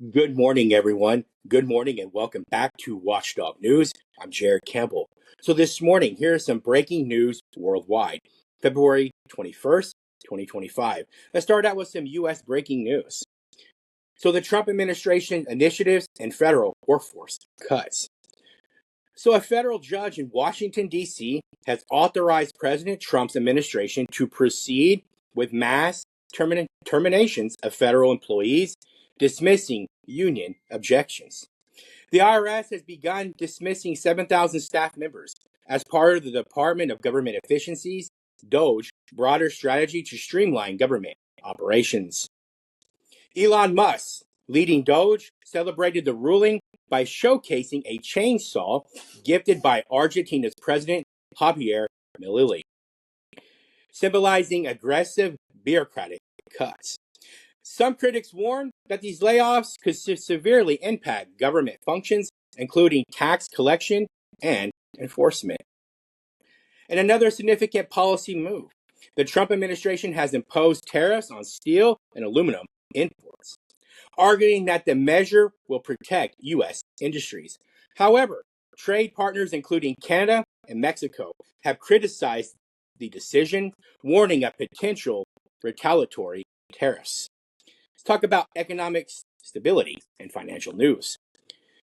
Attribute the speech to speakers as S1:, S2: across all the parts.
S1: Good morning, everyone. Good morning, and welcome back to Watchdog News. I'm Jared Campbell. So this morning, here is some breaking news worldwide. February 21st, 2025. Let's start out with some U.S. breaking news. So the Trump administration initiatives and federal workforce cuts. So a federal judge in Washington, D.C. has authorized President Trump's administration to proceed with mass terminations of federal employees, dismissing union objections. The IRS has begun dismissing 7,000 staff members as part of the Department of Government Efficiency's DOGE broader strategy to streamline government operations. Elon Musk, leading DOGE, celebrated the ruling by showcasing a chainsaw gifted by Argentina's President Javier Milei, symbolizing aggressive bureaucratic cuts. Some critics warn that these layoffs could severely impact government functions, including tax collection and enforcement. And another significant policy move, the Trump administration has imposed tariffs on steel and aluminum imports, arguing that the measure will protect U.S. industries. However, trade partners, including Canada and Mexico, have criticized the decision, warning of potential retaliatory tariffs. Let's talk about economic stability and financial news.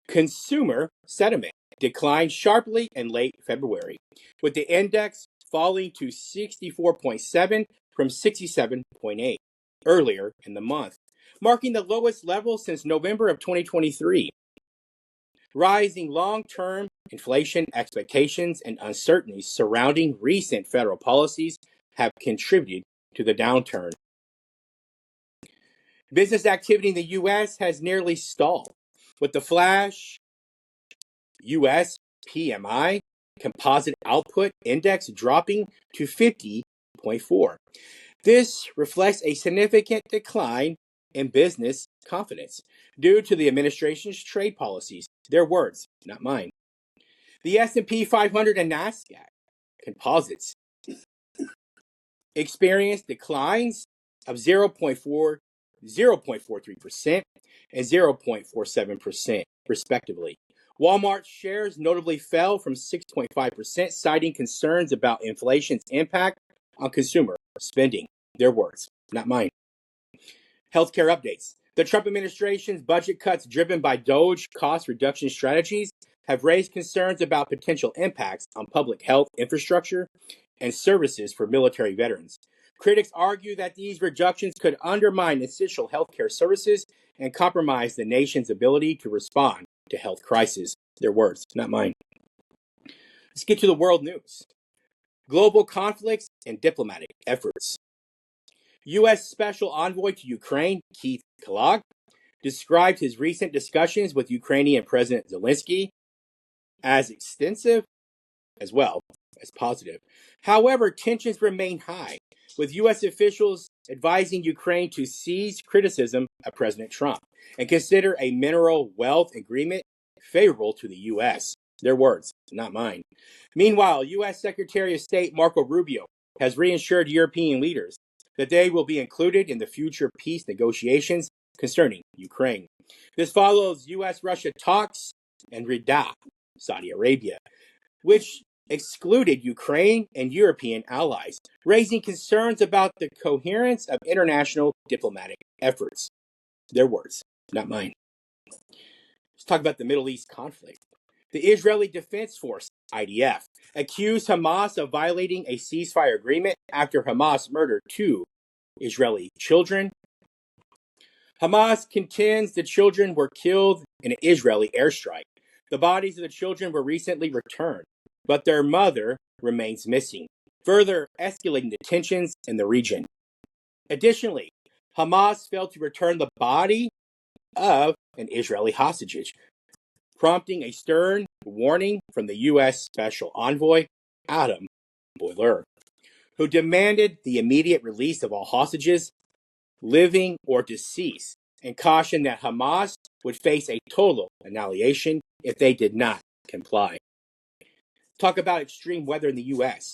S1: Consumer sentiment declined sharply in late February, with the index falling to 64.7 from 67.8 earlier in the month, marking the lowest level since November of 2023. Rising long-term inflation expectations and uncertainties surrounding recent federal policies have contributed to the downturn. Business activity in the U.S. has nearly stalled, with the flash U.S. PMI composite output index dropping to 50.4. This reflects a significant decline in business confidence due to the administration's trade policies. Their words, not mine. The S&P 500 and NASDAQ composites experienced declines of 0.43% and 0.47%, respectively. Walmart shares notably fell from 6.5%, citing concerns about inflation's impact on consumer spending. Their words, not mine. Healthcare updates. The Trump administration's budget cuts driven by DOGE cost reduction strategies have raised concerns about potential impacts on public health infrastructure and services for military veterans. Critics argue that these reductions could undermine essential healthcare services and compromise the nation's ability to respond to health crises. Their words, not mine. Let's get to the world news. Global conflicts and diplomatic efforts. U.S. Special Envoy to Ukraine, Keith Kellogg, described his recent discussions with Ukrainian President Zelensky as extensive as well as positive. However, tensions remain high, with U.S. officials advising Ukraine to cease criticism of President Trump and consider a mineral wealth agreement favorable to the U.S. Their words, not mine. Meanwhile, U.S. Secretary of State Marco Rubio has reassured European leaders that they will be included in the future peace negotiations concerning Ukraine. This follows U.S.-Russia talks and Riyadh, Saudi Arabia, which excluded Ukraine and European allies, raising concerns about the coherence of international diplomatic efforts. Their words, not mine. Let's talk about the Middle East conflict. The Israeli Defense Force, IDF, accused Hamas of violating a ceasefire agreement after Hamas murdered 2 Israeli children. Hamas contends the children were killed in an Israeli airstrike. The bodies of the children were recently returned, but their mother remains missing, further escalating the tensions in the region. Additionally, Hamas failed to return the body of an Israeli hostage, prompting a stern warning from the U.S. Special Envoy, Adam Boehler, who demanded the immediate release of all hostages, living or deceased, and cautioned that Hamas would face a total annihilation if they did not comply. Talk about extreme weather in the U.S.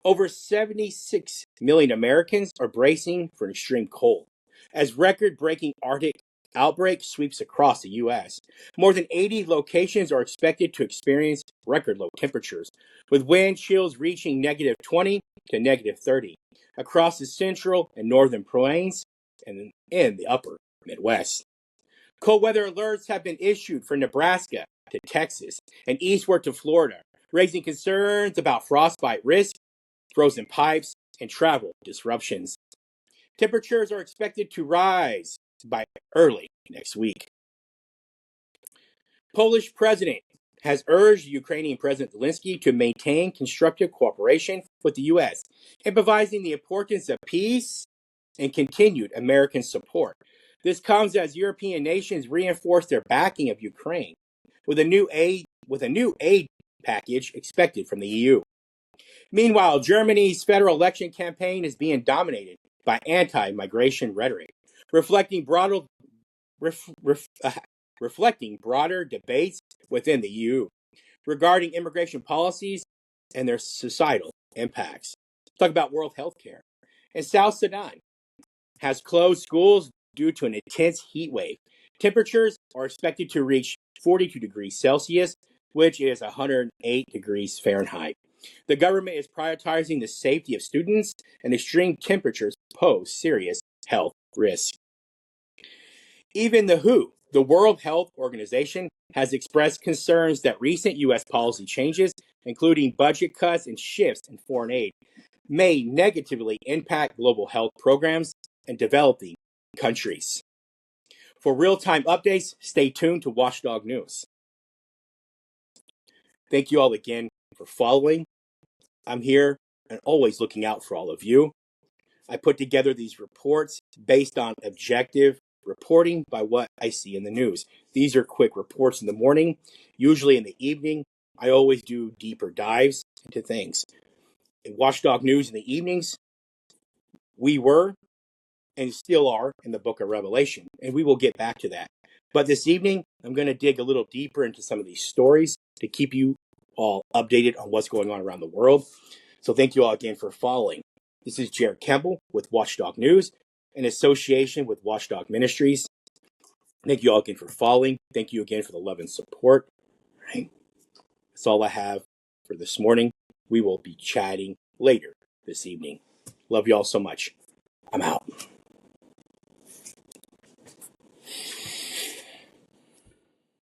S1: Over 76 million Americans are bracing for an extreme cold, as record-breaking Arctic outbreak sweeps across the U.S. More than 80 locations are expected to experience record low temperatures, with wind chills reaching negative 20 to negative 30 across the central and northern plains and in the upper Midwest. Cold weather alerts have been issued for Nebraska to Texas and eastward to Florida, raising concerns about frostbite risk, frozen pipes, and travel disruptions. Temperatures are expected to rise by early next week. Polish president has urged Ukrainian President Zelensky to maintain constructive cooperation with the U.S., emphasizing the importance of peace and continued American support. This comes as European nations reinforce their backing of Ukraine with a new aid package expected from the EU. Meanwhile, Germany's federal election campaign is being dominated by anti-migration rhetoric, reflecting reflecting broader debates within the EU regarding immigration policies and their societal impacts. Talk about World Health Care. And South Sudan has closed schools due to an intense heat wave. Temperatures are expected to reach 42 degrees Celsius, which is 108 degrees Fahrenheit. The government is prioritizing the safety of students, and extreme temperatures pose serious health risks. Even the WHO, the World Health Organization, has expressed concerns that recent U.S. policy changes, including budget cuts and shifts in foreign aid, may negatively impact global health programs in developing countries. For real-time updates, stay tuned to Watchdog News. Thank you all again for following. I'm here and always looking out for all of you. I put together these reports based on objective reporting by what I see in the news. These are quick reports in the morning. Usually in the evening, I always do deeper dives into things. In Watchdog News in the evenings, we were and still are in the book of Revelation, and we will get back to that. But this evening, I'm going to dig a little deeper into some of these stories to keep you all updated on what's going on around the world. So thank you all again for following. This is Jared Campbell with Watchdog News, in association with Watchdog Ministries. Thank you all again for following. Thank you again for the love and support. All right. That's all I have for this morning. We will be chatting later this evening. Love you all so much. I'm out.